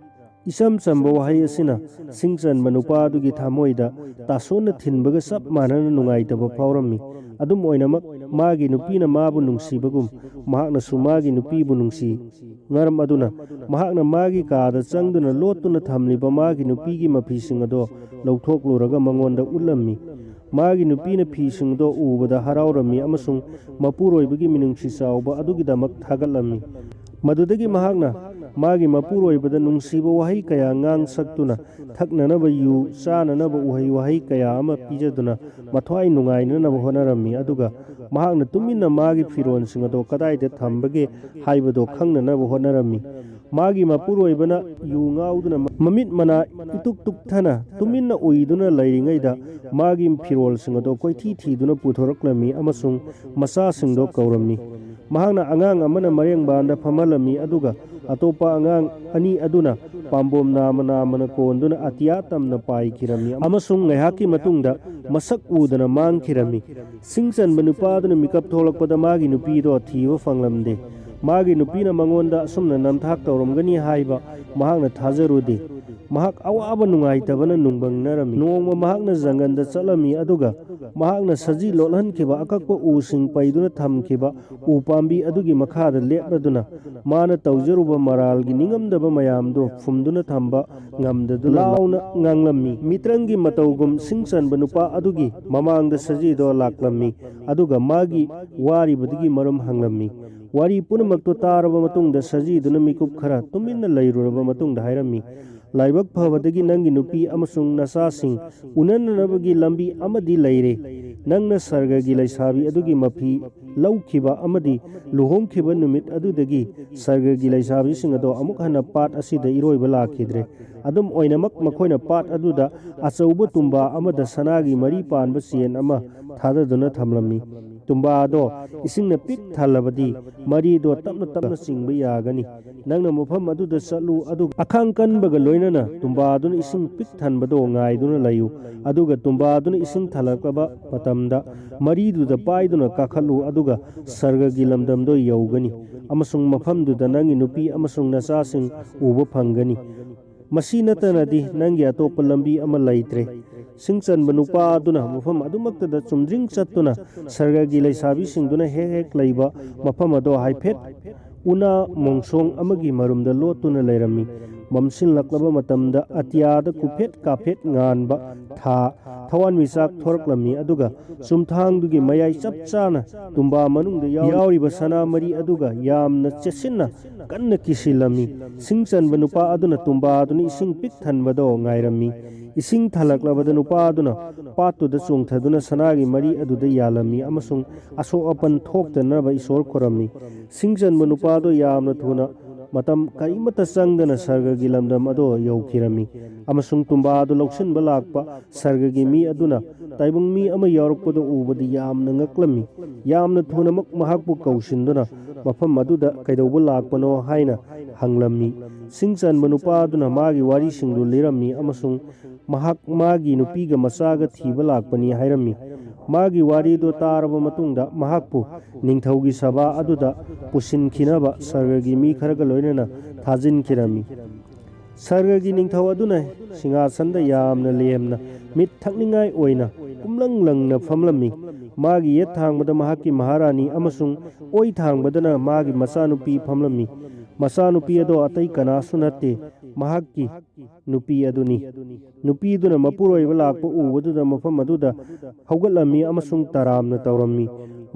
ꯏꯆꯝ ꯆꯝꯕ ꯋꯥꯍꯩ ꯑꯁꯤꯅ ꯁꯤꯡ ꯆꯟꯕ ꯅꯨꯄꯥ ꯑꯗꯨꯒꯤ ꯊꯃꯣꯏꯗ ꯇꯥꯁꯣꯟꯅ ꯊꯤꯟꯕꯒ ꯆꯞ ꯃꯥꯟꯅꯅ ꯅꯨꯡꯉꯥꯏꯇꯕ ꯐꯥꯎꯔꯝꯃꯤ꯫ ꯑꯗꯨꯝ ꯑꯣꯏꯅꯃꯛ ꯃꯥꯒꯤ ꯅꯨꯄꯤꯅ ꯃꯥꯕꯨ ꯅꯨꯡꯁꯤꯕꯒꯨꯝ ꯃꯍꯥꯛꯅꯁꯨ ꯃꯥꯒꯤ ꯅꯨꯄꯤꯕꯨ ꯅꯨꯡꯁꯤ꯫ ꯃꯔꯝ ꯑꯗꯨꯅ ꯃꯍꯥꯛꯅ ꯃꯥꯒꯤ ꯀꯥꯗ ꯆꯪꯗꯨꯅ ꯂꯣꯠꯇꯨꯅ ꯊꯝꯂꯤꯕ ꯃꯥꯒꯤ ꯅꯨꯄꯤꯒꯤ ꯃꯐꯤꯁꯤꯡ ꯑꯗꯨ ꯂꯧꯊꯣꯛꯂꯨꯔꯒ ꯃꯉꯣꯟꯗ ꯎꯠꯂꯝꯃꯤ꯫ ꯃꯥꯒꯤ ꯅꯨꯄꯤꯅ ꯐꯤꯁꯤꯡ ꯑꯗꯨ ꯎꯕꯗ ꯍꯔꯥꯎꯔꯝꯃꯤ ꯑꯃꯁꯨꯡ ꯃꯄꯨꯔꯣꯏꯕꯒꯤ ꯃꯤꯅꯨꯡꯁꯤ ꯆꯥꯎꯕ ꯑꯗꯨꯒꯤꯗꯃꯛ ꯊꯥꯒꯠꯂꯝꯃꯤ꯫ ꯃꯗꯨꯗꯒꯤ ꯃꯍꯥꯛꯅ ꯃꯥꯒꯤ ꯃꯄꯨꯔꯣꯏꯕꯗ ꯅꯨꯡꯁꯤꯕ ꯋꯥꯍꯩ ꯀꯌꯥ ꯉꯥꯡ ꯁꯛꯇꯨꯅ ꯊꯛꯅꯅꯕ ꯌꯨ, ꯆꯥꯅꯅꯕ ꯎꯍꯩ ꯋꯥꯍꯩ ꯀꯌꯥ ꯑꯃ ꯄꯤꯖꯗꯨꯅ ꯃꯊ꯭ꯋꯥꯏ ꯅꯨꯡꯉꯥꯏꯅꯅꯕ ꯍꯣꯠꯅꯔꯝꯃꯤ꯫ ꯑꯗꯨꯒ ꯃꯍꯥꯛꯅ ꯇꯨꯃꯤꯟꯅ ꯃꯥꯒꯤ ꯐꯤꯔꯣꯜꯁꯤꯡ ꯑꯗꯨ ꯀꯗꯥꯏꯗ ꯊꯝꯕꯒꯦ ꯍꯥꯏꯕꯗꯨ ꯈꯪꯅꯅꯕ ꯍꯣꯠꯅꯔꯝꯃꯤ꯫ ꯃꯥꯒꯤ ꯃꯄꯨꯔꯣꯏꯕꯅ ꯌꯨ ꯉꯥꯎꯗꯨꯅ ꯃꯃꯤꯠ ꯃꯅꯥ ꯏꯇꯨꯛ ꯇꯨꯛꯊꯅ ꯇꯨꯃꯤꯟꯅ ꯎꯏꯗꯨꯅ ꯂꯩꯔꯤꯉꯩꯗ ꯃꯥꯒꯤ ꯐꯤꯔꯣꯜꯁꯤꯡ ꯑꯗꯨ ꯀꯣꯏꯊꯤ ꯊꯤꯗꯨꯅ ꯄꯨꯊꯣꯔꯛꯂꯝꯃꯤ ꯑꯃꯁꯨꯡ ꯃꯆꯥꯁꯤꯡꯗꯨ ꯀꯧꯔꯝꯃꯤ꯫ ꯃꯍꯥꯛꯅ ꯑꯉꯥꯡ ꯑꯃꯅ ꯃꯔꯦꯡꯕꯥꯟꯗ ꯐꯝꯍꯜꯂꯝꯃꯤ ꯑꯗꯨꯒ ꯑꯇꯣꯞꯄ ꯑꯉꯥꯡ ꯑꯅꯤ ꯑꯗꯨꯅ ꯄꯥꯝꯕꯣꯝ ꯅꯥꯝꯃ ꯅꯥꯝꯃꯅ ꯀꯣꯟꯗꯨꯅ ꯑꯇꯤꯌꯥ ꯇꯝꯅ ꯄꯥꯏꯈꯤꯔꯝꯃꯤ ꯑꯃꯁꯨꯡ ꯉꯥꯏꯍꯥꯛꯀꯤ ꯃꯇꯨꯡꯗ ꯃꯁꯛ ꯎꯗꯅ ꯃꯥꯡꯈꯤꯔꯝꯃꯤ꯫ ꯁꯤꯡ ꯆꯟꯕ ꯅꯨꯄꯥ ꯑꯗꯨꯅ ꯃꯤꯀꯞ ꯊꯣꯛꯂꯛꯄꯗ ꯃꯥꯒꯤ ꯅꯨꯄꯤꯗꯨ ꯊꯤꯕ ꯐꯪꯂꯝꯗꯦ꯫ ꯃꯥꯒꯤ ꯅꯨꯄꯤꯅ ꯃꯉꯣꯟꯗ ꯑꯁꯨꯝꯅ ꯅꯝꯊꯥꯛ ꯇꯧꯔꯝꯒꯅꯤ ꯍꯥꯏꯕ ꯃꯍꯥꯛꯅ ꯊꯥꯖꯔꯨꯗꯦ꯫ ꯃꯍꯥꯛ ꯑꯋꯥꯕ ꯅꯨꯡꯉꯥꯏꯇꯕꯅ ꯅꯨꯡꯕꯪꯅꯔꯝꯃꯤ꯫ ꯅꯣꯡꯃ ꯃꯍꯥꯛꯅ ꯖꯪꯒꯜꯗ ꯆꯠꯂꯝꯃꯤ ꯑꯗꯨꯒ ꯃꯍꯥꯛꯅ ꯁꯖꯤ ꯂꯣꯠꯍꯟꯈꯤꯕ ꯑꯀꯛꯄ ꯎꯁꯤꯡ ꯄꯩꯗꯨꯅ ꯊꯝꯈꯤꯕ ꯎ ꯄꯥꯝꯕꯤ ꯑꯗꯨꯒꯤ ꯃꯈꯥꯗ ꯂꯦꯞꯂꯗꯨꯅ ꯃꯥꯅ ꯇꯧꯖꯔꯨꯕ ꯃꯔꯥꯜꯒꯤ ꯅꯤꯡꯉꯝꯗꯕ ꯃꯌꯥꯝꯗꯨ ꯐꯨꯝꯗꯨꯅ ꯊꯝꯕ ꯉꯝꯗꯗꯨꯅ ꯂꯥꯎꯅ ꯉꯥꯡꯂꯝꯃꯤ꯫ ꯃꯤꯇ꯭ꯔꯪꯒꯤ ꯃꯇꯧꯒꯨꯝ ꯁꯤꯡ ꯆꯟꯕ ꯅꯨꯄꯥ ꯑꯗꯨꯒꯤ ꯃꯃꯥꯡꯗ ꯁꯖꯤꯗꯨ ꯂꯥꯛꯂꯝꯃꯤ ꯑꯗꯨꯒ ꯃꯥꯒꯤ ꯋꯥꯔꯤꯕꯗꯨꯒꯤ ꯃꯔꯝ ꯍꯪꯂꯝꯃꯤ꯫ ꯋꯥꯔꯤ ꯄꯨꯝꯅꯃꯛꯇꯨ ꯇꯥꯔꯕ ꯃꯇꯨꯡꯗ ꯁꯖꯤꯗꯨꯅ ꯃꯤꯀꯨꯞ ꯈꯔ ꯇꯨꯃꯤꯟꯅ ꯂꯩꯔꯨꯔꯕ ꯃꯇꯨꯡꯗ ꯍꯥꯏꯔꯝꯃꯤ, "ꯂꯥꯏꯕꯛ ꯐꯕꯗꯒꯤ ꯅꯪꯒꯤ ꯅꯨꯄꯤ ꯑꯃꯁꯨꯡ ꯅꯆꯥꯁꯤꯡ ꯎꯅꯅꯅꯕꯒꯤ ꯂꯝꯕꯤ ꯑꯃꯗꯤ ꯂꯩꯔꯦ꯫ ꯅꯪꯅ ꯁꯔꯒꯒꯤ ꯂꯩꯁꯥꯕꯤ ꯑꯗꯨꯒꯤ ꯃꯐꯤ ꯂꯧꯈꯤꯕ ꯑꯃꯗꯤ ꯂꯨꯍꯣꯡꯈꯤꯕ ꯅꯨꯃꯤꯠ ꯑꯗꯨꯗꯒꯤ ꯁꯔꯒꯒꯤ ꯂꯩꯁꯥꯕꯤꯁꯤꯡ ꯑꯗꯨ ꯑꯃꯨꯛ ꯍꯟꯅ ꯄꯥꯠ ꯑꯁꯤꯗ ꯏꯔꯣꯏꯕ ꯂꯥꯛꯈꯤꯗ꯭ꯔꯦ꯫ ꯑꯗꯨꯝ ꯑꯣꯏꯅꯃꯛ ꯃꯈꯣꯏꯅ ꯄꯥꯠ ꯑꯗꯨꯗ ꯑꯆꯧꯕ ꯇꯨꯝꯕꯥ ꯑꯃꯗ ꯁꯅꯥꯒꯤ ꯃꯔꯤ ꯄꯥꯟꯕ ꯆꯦꯟ ꯑꯃ ꯊꯥꯗꯗꯨꯅ ꯊꯝꯂꯝꯃꯤ꯫ ꯇꯨꯝꯕꯥ ꯑꯗꯨ ꯏꯁꯤꯡꯅ ꯄꯤꯛ ꯊꯜꯂꯕꯗꯤ ꯃꯔꯤꯗꯨ ꯇꯞꯅ ꯇꯞꯅ ꯆꯤꯡꯕ ꯌꯥꯒꯅꯤ꯫ ꯅꯪꯅ ꯃꯐꯝ ꯑꯗꯨꯗ ꯆꯠꯂꯨ ꯑꯗꯨꯒ ꯑꯈꯥꯡ ꯀꯟꯕꯒ ꯂꯣꯏꯅꯅ ꯇꯨꯝꯕꯥꯗꯨꯅ ꯏꯁꯤꯡ ꯄꯤꯛ ꯊꯟꯕꯗꯨ ꯉꯥꯏꯗꯨꯅ ꯂꯩꯌꯨ꯫ ꯑꯗꯨꯒ ꯇꯨꯝꯕꯥꯗꯨꯅ ꯏꯁꯤꯡ ꯊꯜꯂꯛꯂꯕ ꯃꯇꯝꯗ ꯃꯔꯤꯗꯨꯗ ꯄꯥꯏꯗꯨꯅ ꯀꯥꯈꯠꯂꯨ ꯑꯗꯨꯒ ꯁꯔꯒꯒꯤ ꯂꯝꯗꯝꯗꯨ ꯌꯧꯒꯅꯤ ꯑꯃꯁꯨꯡ ꯃꯐꯝꯗꯨꯗ ꯅꯪꯒꯤ ꯅꯨꯄꯤ ꯑꯃꯁꯨꯡ ꯅꯆꯥꯁꯤꯡ ꯎꯕ ꯐꯪꯒꯅꯤ꯫ ꯃꯁꯤ ꯅꯠꯇꯅꯗꯤ ꯅꯪꯒꯤ ꯑꯇꯣꯞꯄ ꯂꯝꯕꯤ ꯑꯃ ꯂꯩꯇ꯭ꯔꯦ"꯫ ꯁꯤꯡ ꯆꯟꯕ ꯅꯨꯄꯥ ꯑꯗꯨꯅ ꯃꯐꯝ ꯑꯗꯨꯃꯛꯇꯗ ꯆꯨꯝꯗ꯭ꯔꯤꯡ ꯆꯠꯇꯨꯅ ꯁꯔꯒꯒꯤ ꯂꯩꯁꯥꯕꯤꯁꯤꯡꯗꯨꯅ ꯍꯦꯛ ꯍꯦꯛ ꯂꯩꯕ ꯃꯐꯝ ꯑꯗꯨ ꯍꯥꯏꯐꯦꯠ ꯎꯅꯥ ꯃꯣꯡꯁꯣꯡ ꯑꯃꯒꯤ ꯃꯔꯨꯝꯗ ꯂꯣꯠꯇꯨꯅ ꯂꯩꯔꯝꯃꯤ꯫ ꯃꯝꯁꯤꯜꯂꯛꯂꯕ ꯃꯇꯝꯗ ꯑꯇꯤꯌꯥꯗ ꯀꯨꯐꯦꯠ ꯀꯥꯐꯦꯠ ꯉꯥꯟꯕ ꯊꯥ ꯊꯋꯥꯟꯃꯤꯆꯥꯛ ꯊꯣꯔꯛꯂꯝꯃꯤ ꯑꯗꯨꯒ ꯆꯨꯝꯊꯥꯡꯗꯨꯒꯤ ꯃꯌꯥꯏ ꯆꯞ ꯆꯥꯅ ꯇꯨꯝꯕꯥ ꯃꯅꯨꯡꯗ ꯌꯥꯎꯔꯤꯕ ꯁꯅꯥ ꯃꯔꯤ ꯑꯗꯨꯒ ꯌꯥꯝꯅ ꯆꯦꯠꯁꯤꯟꯅ ꯀꯟꯅ ꯀꯤꯁꯤꯜꯂꯝꯃꯤ꯫ ꯁꯤꯡ ꯆꯟꯕ ꯅꯨꯄꯥ ꯑꯗꯨꯅ ꯇꯨꯝꯕꯥꯗꯨꯅ ꯏꯁꯤꯡ ꯄꯤꯛ ꯊꯟꯕꯗꯨ ꯉꯥꯏꯔꯝꯃꯤ꯫ ꯏꯁꯤꯡ ꯊꯜꯂꯛꯂꯕꯗ ꯅꯨꯄꯥ ꯑꯗꯨꯅ ꯄꯥꯠꯇꯨꯗ ꯆꯣꯡꯊꯗꯨꯅ ꯁꯅꯥꯒꯤ ꯃꯔꯤ ꯑꯗꯨꯗ ꯌꯥꯜꯂꯝꯃꯤ ꯑꯃꯁꯨꯡ ꯑꯁꯣꯛ ꯑꯄꯟ ꯊꯣꯛꯇꯅꯕ ꯏꯁꯣꯔ ꯈꯨꯔꯝꯃꯤ꯫ ꯁꯤꯡ ꯆꯟꯕ ꯅꯨꯄꯥꯗꯨ ꯌꯥꯝꯅ ꯊꯨꯅ ꯃꯇꯝ ꯀꯔꯤꯃꯠꯇ ꯆꯪꯗꯅ ꯁꯔꯒꯒꯤ ꯂꯝꯗꯝ ꯑꯗꯨ ꯌꯧꯈꯤꯔꯝꯃꯤ ꯑꯃꯁꯨꯡ ꯇꯨꯝꯕꯥ ꯑꯗꯨ ꯂꯧꯁꯤꯟꯕ ꯂꯥꯛꯄ ꯁꯔꯒꯒꯤ ꯃꯤ ꯑꯗꯨꯅ ꯇꯥꯏꯕꯪ ꯃꯤ ꯑꯃ ꯌꯥꯎꯔꯛꯄꯗꯨ ꯎꯕꯗ ꯌꯥꯝꯅ ꯉꯛꯂꯝꯃꯤ꯫ ꯌꯥꯝꯅ ꯊꯨꯅꯃꯛ ꯃꯍꯥꯛꯄꯨ ꯀꯧꯁꯤꯟꯗꯨꯅ ꯃꯐꯝ ꯑꯗꯨꯗ ꯀꯩꯗꯧꯕ ꯂꯥꯛꯄꯅꯣ ꯍꯥꯏꯅ ꯍꯪꯂꯝꯃꯤ꯫ ꯁꯤꯡ ꯆꯟꯕ ꯅꯨꯄꯥ ꯑꯗꯨꯅ ꯃꯥꯒꯤ ꯋꯥꯔꯤꯁꯤꯡꯗꯨ ꯂꯤꯔꯝꯃꯤ ꯑꯃꯁꯨꯡ ꯃꯍꯥꯛ ꯃꯥꯒꯤ ꯅꯨꯄꯤꯒ ꯃꯆꯥꯒ ꯊꯤꯕ ꯂꯥꯛꯄꯅꯤ ꯍꯥꯏꯔꯝꯃꯤ꯫ ꯃꯥꯒꯤ ꯋꯥꯔꯤꯗꯨ ꯇꯥꯔꯕ ꯃꯇꯨꯡꯗ ꯃꯍꯥꯛꯄꯨ ꯅꯤꯡꯊꯧꯒꯤ ꯁꯚꯥ ꯑꯗꯨꯗ ꯄꯨꯁꯤꯟꯈꯤꯅꯕ ꯁꯔꯒꯒꯤ ꯃꯤ ꯈꯔꯒ ꯂꯣꯏꯅꯅ ꯊꯥꯖꯤꯟꯈꯤꯔꯝꯃꯤ꯫ ꯁꯔꯒꯒꯤ ꯅꯤꯡꯊꯧ ꯑꯗꯨꯅ ꯁꯤꯡꯍꯥꯁꯟꯗ ꯌꯥꯝꯅ ꯂꯦꯝꯅ ꯃꯤꯠ ꯊꯛꯅꯤꯡꯉꯥꯏ ꯑꯣꯏꯅ ꯄꯨꯝꯂꯪ ꯂꯪꯅ ꯐꯝꯂꯝꯃꯤ꯫ ꯃꯥꯒꯤ ꯌꯦꯠ ꯊꯥꯡꯕꯗ ꯃꯍꯥꯛꯀꯤ ꯃꯍꯥꯔꯥꯅꯤ ꯑꯃꯁꯨꯡ ꯑꯣꯏ ꯊꯥꯡꯕꯗꯅ ꯃꯥꯒꯤ ꯃꯆꯥꯅꯨꯄꯤ ꯐꯝꯂꯝꯃꯤ꯫ ꯃꯆꯥꯅꯨꯄꯤ ꯑꯗꯣ ꯑꯇꯩ ꯀꯅꯥꯁꯨ ꯅꯠꯇꯦ, ꯃꯍꯥꯛꯀꯤ ꯅꯨꯄꯤ ꯑꯗꯨꯅꯤ꯫ ꯅꯨꯄꯤꯗꯨꯅ ꯃꯄꯨꯔꯣꯏꯕ ꯂꯥꯛꯄ ꯎꯕꯗꯨꯗ ꯃꯐꯝ ꯑꯗꯨꯗ ꯍꯧꯒꯠꯂꯝꯃꯤ ꯑꯃꯁꯨꯡ ꯇꯔꯥꯝꯅ ꯇꯧꯔꯝꯃꯤ꯫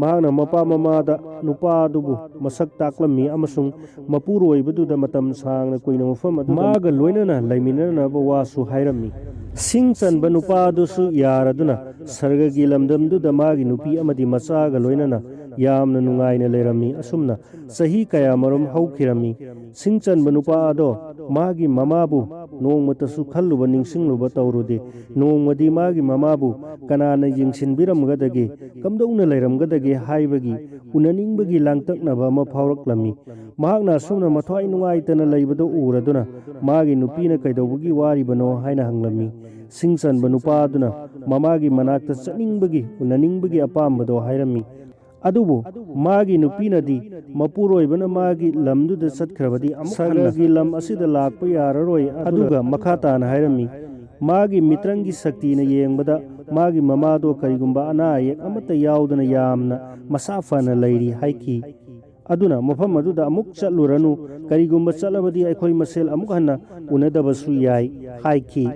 ꯃꯍꯥꯛꯅ ꯃꯄꯥ ꯃꯃꯥꯗ ꯅꯨꯄꯥ ꯑꯗꯨꯕꯨ ꯃꯁꯛ ꯇꯥꯛꯂꯝꯃꯤ ꯑꯃꯁꯨꯡ ꯃꯄꯨꯔꯣꯏꯕꯗꯨꯗ ꯃꯇꯝ ꯁꯥꯡꯅ ꯀꯨꯏꯅ ꯃꯐꯝ ꯑꯗꯨꯗ ꯃꯥꯒ ꯂꯣꯏꯅꯅ ꯂꯩꯃꯤꯟꯅꯅꯕ ꯋꯥꯁꯨ ꯍꯥꯏꯔꯝꯃꯤ꯫ ꯁꯤꯡ ꯆꯟꯕ ꯅꯨꯄꯥ ꯑꯗꯨꯁꯨ ꯌꯥꯔꯗꯨꯅ ꯁꯔꯒꯒꯤ ꯂꯝꯗꯝꯗꯨꯗ ꯃꯥꯒꯤ ꯅꯨꯄꯤ ꯑꯃꯗꯤ ꯃꯆꯥꯒ ꯂꯣꯏꯅꯅ ꯌꯥꯝꯅ ꯅꯨꯡꯉꯥꯏꯅ ꯂꯩꯔꯝꯃꯤ꯫ ꯑꯁꯨꯝꯅ ꯆꯍꯤ ꯀꯌꯥꯃꯔꯨꯝ ꯍꯧꯈꯤꯔꯝꯃꯤ꯫ ꯁꯤꯡ ꯆꯟꯕ ꯅꯨꯄꯥ ꯑꯗꯣ ꯃꯥꯒꯤ ꯃꯃꯥꯕꯨ ꯅꯣꯡꯃꯇꯁꯨ ꯈꯜꯂꯨꯕ ꯅꯤꯡꯁꯤꯡꯂꯨꯕ ꯇꯧꯔꯨꯗꯦ꯫ ꯅꯣꯡꯃꯗꯤ ꯃꯥꯒꯤ ꯃꯃꯥꯕꯨ ꯀꯅꯥꯅ ꯌꯦꯡꯁꯤꯟꯕꯤꯔꯝꯒꯗꯒꯦ, ꯀꯝꯗꯧꯅ ꯂꯩꯔꯝꯒꯗꯒꯦ ꯍꯥꯏꯕꯒꯤ ꯎꯅꯅꯤꯡꯕꯒꯤ ꯂꯥꯡꯇꯛꯅꯕ ꯑꯃ ꯐꯥꯎꯔꯛꯂꯝꯃꯤ꯫ ꯃꯍꯥꯛꯅ ꯑꯁꯨꯝꯅ ꯃꯊ꯭ꯋꯥꯏ ꯅꯨꯡꯉꯥꯏꯇꯅ ꯂꯩꯕꯗꯨ ꯎꯔꯗꯨꯅ ꯃꯥꯒꯤ ꯅꯨꯄꯤꯅ ꯀꯩꯗꯧꯕꯒꯤ ꯋꯥꯔꯤꯕꯅꯣ ꯍꯥꯏꯅ ꯍꯪꯂꯝꯃꯤ꯫ ꯁꯤꯡ ꯆꯟꯕ ꯅꯨꯄꯥ ꯑꯗꯨꯅ ꯃꯃꯥꯒꯤ ꯃꯅꯥꯛꯇ ꯆꯠꯅꯤꯡꯕꯒꯤ ꯎꯅꯅꯤꯡꯕꯒꯤ ꯑꯄꯥꯝꯕꯗꯣ ꯍꯥꯏꯔꯝꯃꯤ꯫ ꯑꯗꯨꯕꯨ ꯃꯥꯒꯤ ꯅꯨꯄꯤꯅꯗꯤ ꯃꯄꯨꯔꯣꯏꯕꯅ ꯃꯥꯒꯤ ꯂꯝꯗꯨꯗ ꯆꯠꯈ꯭ꯔꯕꯗꯤ ꯑꯃꯨꯛ ꯍꯟꯅ ꯁꯔꯒꯒꯤ ꯂꯝ ꯑꯁꯤꯗ ꯂꯥꯛꯄ ꯌꯥꯔꯔꯣꯏ꯫ ꯑꯗꯨꯒ ꯃꯈꯥ ꯇꯥꯅ ꯍꯥꯏꯔꯝꯃꯤ, ꯃꯥꯒꯤ ꯃꯤꯇ꯭ꯔꯪꯒꯤ ꯁꯛꯇꯤꯅ ꯌꯦꯡꯕꯗ ꯃꯥꯒꯤ ꯃꯃꯥꯗꯣ ꯀꯔꯤꯒꯨꯝꯕ ꯑꯅꯥ ꯑꯌꯦꯛ ꯑꯃꯠꯇ ꯌꯥꯎꯗꯅ ꯌꯥꯝꯅ ꯃꯁꯥ ꯐꯅ ꯂꯩꯔꯤ ꯍꯥꯏꯈꯤ꯫ ꯑꯗꯨꯅ ꯃꯐꯝ ꯑꯗꯨꯗ ꯑꯃꯨꯛ ꯆꯠꯂꯨꯔꯅꯨ, ꯀꯔꯤꯒꯨꯝꯕ ꯆꯠꯂꯕꯗꯤ ꯑꯩꯈꯣꯏ ꯃꯁꯦꯜ ꯑꯃꯨꯛ ꯍꯟꯅ ꯎꯅꯗꯕꯁꯨ ꯌꯥꯏ ꯍꯥꯏꯈꯤ꯫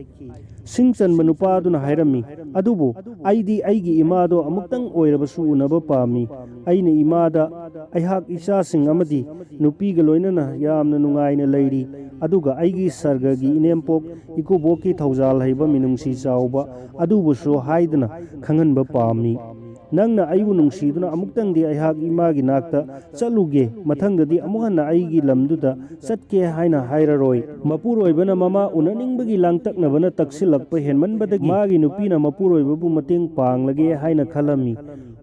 ꯁꯤꯡ ꯆꯟꯕ ꯅꯨꯄꯥ ꯑꯗꯨꯅ ꯍꯥꯏꯔꯝꯃꯤ, ꯑꯗꯨꯕꯨ ꯑꯩꯗꯤ ꯑꯩꯒꯤ ꯏꯃꯥꯗꯣ ꯑꯃꯨꯛꯇꯪ ꯑꯣꯏꯔꯕꯁꯨ ꯎꯅꯕ ꯄꯥꯝꯃꯤ꯫ ꯑꯩꯅ ꯏꯃꯥꯗ ꯑꯩꯍꯥꯛ ꯏꯆꯥꯁꯤꯡ ꯑꯃꯗꯤ ꯅꯨꯄꯤꯒ ꯂꯣꯏꯅꯅ ꯌꯥꯝꯅ ꯅꯨꯡꯉꯥꯏꯅ ꯂꯩꯔꯤ, ꯑꯗꯨꯒ ꯑꯩꯒꯤ ꯁꯔꯒꯒꯤ ꯏꯅꯦꯝꯄꯣꯛ ꯏꯀꯨꯕꯣꯛꯀꯤ ꯊꯧꯖꯥꯜ ꯍꯩꯕ ꯃꯤꯅꯨꯡꯁꯤ ꯆꯥꯎꯕ ꯑꯗꯨꯕꯨꯁꯨ ꯍꯥꯏꯗꯨꯅ ꯈꯪꯍꯟꯕ ꯄꯥꯝꯃꯤ꯫ ꯅꯪꯅ ꯑꯩꯕꯨ ꯅꯨꯡꯁꯤꯗꯨꯅ ꯑꯃꯨꯛꯇꯪꯗꯤ ꯑꯩꯍꯥꯛ ꯏꯃꯥꯒꯤ ꯅꯥꯛꯇ ꯆꯠꯂꯨꯒꯦ, ꯃꯊꯪꯗꯗꯤ ꯑꯃꯨꯛ ꯍꯟꯅ ꯑꯩꯒꯤ ꯂꯝꯗꯨꯗ ꯆꯠꯀꯦ ꯍꯥꯏꯅ ꯍꯥꯏꯔꯔꯣꯏ꯫ ꯃꯄꯨꯔꯣꯏꯕꯅ ꯃꯃꯥ ꯎꯅꯅꯤꯡꯕꯒꯤ ꯂꯥꯡꯇꯛꯅꯕꯅ ꯇꯛꯁꯤꯜꯂꯛꯄ ꯍꯦꯟꯃꯟꯕꯗꯒꯤ ꯃꯥꯒꯤ ꯅꯨꯄꯤꯅ ꯃꯄꯨꯔꯣꯏꯕꯕꯨ ꯃꯇꯦꯡ ꯄꯥꯡꯂꯒꯦ ꯍꯥꯏꯅ ꯈꯜꯂꯝꯃꯤ꯫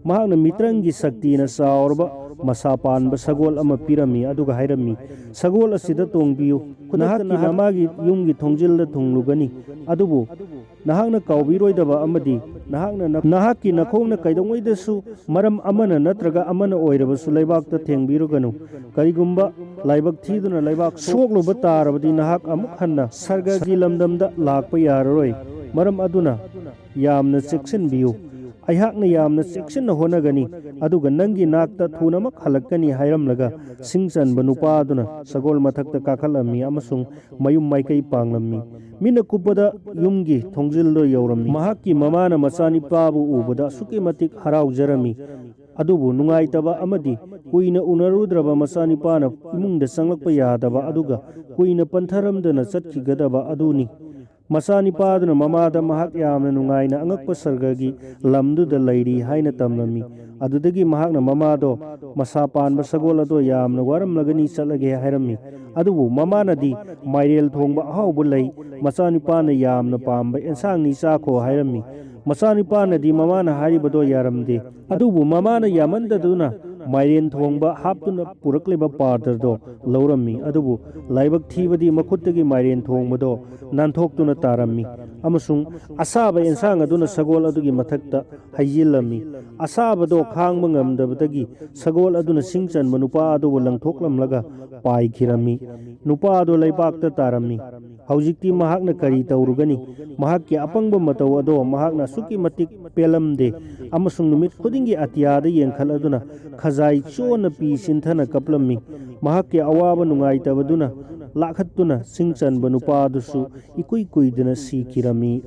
ꯃꯍꯥꯛꯅ ꯃꯤꯇ꯭ꯔꯪꯒꯤ ꯁꯛꯇꯤꯅ ꯆꯥꯎꯔꯕ ꯃꯁꯥ ꯄꯥꯟꯕ ꯁꯒꯣꯜ ꯑꯃ ꯄꯤꯔꯝꯃꯤ ꯑꯗꯨꯒ ꯍꯥꯏꯔꯝꯃꯤ, ꯁꯒꯣꯜ ꯑꯁꯤꯗ ꯇꯣꯡꯕꯤꯌꯨ, ꯅꯍꯥꯛꯀꯤ ꯃꯃꯥꯒꯤ ꯌꯨꯝꯒꯤ ꯊꯣꯡꯖꯤꯜꯗ ꯊꯨꯡꯂꯨꯒꯅꯤ꯫ ꯑꯗꯨꯕꯨ ꯅꯍꯥꯛꯅ ꯀꯥꯎꯕꯤꯔꯣꯏꯗꯕ ꯑꯃꯗꯤ ꯅꯍꯥꯛꯅ ꯅꯍꯥꯛꯀꯤ ꯅꯈꯣꯡꯅ ꯀꯩꯗꯧꯉꯩꯗꯁꯨ ꯃꯔꯝ ꯑꯃꯅ ꯅꯠꯇ꯭ꯔꯒ ꯑꯃꯅ ꯑꯣꯏꯔꯕꯁꯨ ꯂꯩꯕꯥꯛꯇ ꯊꯦꯡꯕꯤꯔꯨꯒꯅꯨ꯫ ꯀꯔꯤꯒꯨꯝꯕ ꯂꯥꯏꯕꯛ ꯊꯤꯗꯨꯅ ꯂꯩꯕꯥꯛ ꯁꯣꯛꯂꯨꯕ ꯇꯥꯔꯕꯗꯤ ꯅꯍꯥꯛ ꯑꯃꯨꯛ ꯍꯟꯅ ꯁꯔꯒꯒꯤ ꯂꯝꯗꯝꯗ ꯂꯥꯛꯄ ꯌꯥꯔꯔꯣꯏ꯫ ꯃꯔꯝ ꯑꯗꯨꯅ ꯌꯥꯝꯅ ꯆꯦꯛꯁꯤꯟꯕꯤꯌꯨ, ꯑꯩꯍꯥꯛꯅ ꯌꯥꯝꯅ ꯆꯦꯛꯁꯤꯟꯅ ꯍꯣꯠꯅꯒꯅꯤ, ꯑꯗꯨꯒ ꯅꯪꯒꯤ ꯅꯥꯛꯇ ꯊꯨꯅꯃꯛ ꯍꯜꯂꯛꯀꯅꯤ ꯍꯥꯏꯔꯝꯂꯒ ꯁꯤꯡ ꯆꯟꯕ ꯅꯨꯄꯥ ꯑꯗꯨꯅ ꯁꯒꯣꯜ ꯃꯊꯛꯇ ꯀꯥꯈꯠꯂꯝꯃꯤ ꯑꯃꯁꯨꯡ ꯃꯌꯨꯝ ꯃꯥꯏꯀꯩ ꯄꯥꯡꯂꯝꯃꯤ꯫ ꯃꯤꯠꯅ ꯀꯨꯞꯄꯗ ꯌꯨꯝꯒꯤ ꯊꯣꯡꯖꯤꯜꯗꯣ ꯌꯧꯔꯝꯃꯤ꯫ ꯃꯍꯥꯛꯀꯤ ꯃꯃꯥꯅ ꯃꯆꯥꯅꯤꯄꯥꯕꯨ ꯎꯕꯗ ꯑꯁꯨꯛꯀꯤ ꯃꯇꯤꯛ ꯍꯔꯥꯎꯖꯔꯝꯃꯤ꯫ ꯑꯗꯨꯕꯨ ꯅꯨꯡꯉꯥꯏꯇꯕ ꯑꯃꯗꯤ ꯀꯨꯏꯅ ꯎꯅꯔꯨꯗ꯭ꯔꯕ ꯃꯆꯥꯅꯤꯄꯥꯅ ꯏꯃꯨꯡꯗ ꯆꯪꯂꯛꯄ ꯌꯥꯗꯕ ꯑꯗꯨꯒ ꯀꯨꯏꯅ ꯄꯟꯊꯔꯝꯗꯅ ꯆꯠꯈꯤꯒꯗꯕ ꯑꯗꯨꯅꯤ꯫ ꯃꯆꯥꯅꯤꯄꯥꯗꯨꯅ ꯃꯃꯥꯗ ꯃꯍꯥꯛ ꯌꯥꯝꯅ ꯅꯨꯡꯉꯥꯏꯅ ꯑꯉꯛꯄ ꯁꯔꯒꯒꯤ ꯂꯝꯗꯨꯗ ꯂꯩꯔꯤ ꯍꯥꯏꯅ ꯇꯝꯂꯝꯃꯤ꯫ ꯑꯗꯨꯗꯒꯤ ꯃꯍꯥꯛꯅ ꯃꯃꯥꯗꯣ ꯃꯁꯥ ꯄꯥꯟꯕ ꯁꯒꯣꯜ ꯑꯗꯣ ꯌꯥꯝꯅ ꯋꯥꯔꯝꯂꯒꯅꯤ, ꯆꯠꯂꯒꯦ ꯍꯥꯏꯔꯝꯃꯤ꯫ ꯑꯗꯨꯕꯨ ꯃꯃꯥꯅꯗꯤ ꯃꯥꯏꯔꯦꯜ ꯊꯣꯡꯕ ꯑꯍꯥꯎꯕ ꯂꯩ, ꯃꯆꯥꯅꯤꯄꯥꯅ ꯌꯥꯝꯅ ꯄꯥꯝꯕ ꯑꯦꯟꯁꯥꯡꯅꯤ, ꯆꯥꯈꯣ ꯍꯥꯏꯔꯝꯃꯤ꯫ ꯃꯆꯥꯅꯤꯄꯥꯅꯗꯤ ꯃꯃꯥꯅ ꯍꯥꯏꯔꯤꯕꯗꯣ ꯌꯥꯔꯝꯗꯦ꯫ ꯑꯗꯨꯕꯨ ꯃꯃꯥꯅ ꯌꯥꯃꯟꯗꯗꯨꯅ ꯃꯥꯏꯔꯦꯟ ꯊꯣꯡꯕ ꯍꯥꯞꯇꯨꯅ ꯄꯨꯔꯛꯂꯤꯕ ꯄꯥꯇ꯭ꯔꯗꯣ ꯂꯧꯔꯝꯃꯤ꯫ ꯑꯗꯨꯕꯨ ꯂꯥꯏꯕꯛ ꯊꯤꯕꯗꯤ ꯃꯈꯨꯠꯇꯒꯤ ꯃꯥꯏꯔꯦꯟ ꯊꯣꯡꯕꯗꯣ ꯅꯥꯟꯊꯣꯛꯇꯨꯅ ꯇꯥꯔꯝꯃꯤ ꯑꯃꯁꯨꯡ ꯑꯁꯥꯕ ꯑꯦꯟꯁꯥꯡ ꯑꯗꯨꯅ ꯁꯒꯣꯜ ꯑꯗꯨꯒꯤ ꯃꯊꯛꯇ ꯍꯩꯖꯤꯜꯂꯝꯃꯤ꯫ ꯑꯁꯥꯕꯗꯣ ꯈꯥꯡꯕ ꯉꯝꯗꯕꯗꯒꯤ ꯁꯒꯣꯜ ꯑꯗꯨꯅ ꯁꯤꯡ ꯆꯟꯕ ꯅꯨꯄꯥ ꯑꯗꯨꯕꯨ ꯂꯪꯊꯣꯛꯂꯝꯂꯒ ꯄꯥꯏꯈꯤꯔꯝꯃꯤ꯫ ꯅꯨꯄꯥ ꯑꯗꯨ ꯂꯩꯕꯥꯛꯇ ꯇꯥꯔꯝꯃꯤ꯫ ꯍꯧꯖꯤꯛꯇꯤ ꯃꯍꯥꯛꯅ ꯀꯔꯤ ꯇꯧꯔꯨꯒꯅꯤ? ꯃꯍꯥꯛꯀꯤ ꯑꯄꯪꯕ ꯃꯇꯧ ꯑꯗꯣ ꯃꯍꯥꯛꯅ ꯑꯁꯨꯛꯀꯤ ꯃꯇꯤꯛ ꯄꯦꯜꯂꯝꯗꯦ ꯑꯃꯁꯨꯡ ꯅꯨꯃꯤꯠ ꯈꯨꯗꯤꯡꯒꯤ ꯑꯇꯤꯌꯥꯗ ꯌꯦꯡꯈꯠꯂꯗꯨꯅ ꯈꯖꯥꯏ ꯆꯣꯟꯅ ꯄꯤ ꯁꯤꯟꯊꯅ ꯀꯞꯂꯝꯃꯤ꯫ ꯃꯍꯥꯛꯀꯤ ꯑꯋꯥꯕ ꯅꯨꯡꯉꯥꯏꯇꯕꯗꯨꯅ ꯂꯥꯛꯍꯠꯇꯨꯅ ꯁꯤꯡ ꯆꯟꯕ ꯅꯨꯄꯥ ꯑꯗꯨꯁꯨ ꯏꯀꯨꯏ ꯀꯨꯏꯗꯅ ꯁꯤꯈꯤꯔꯝꯃꯤ꯫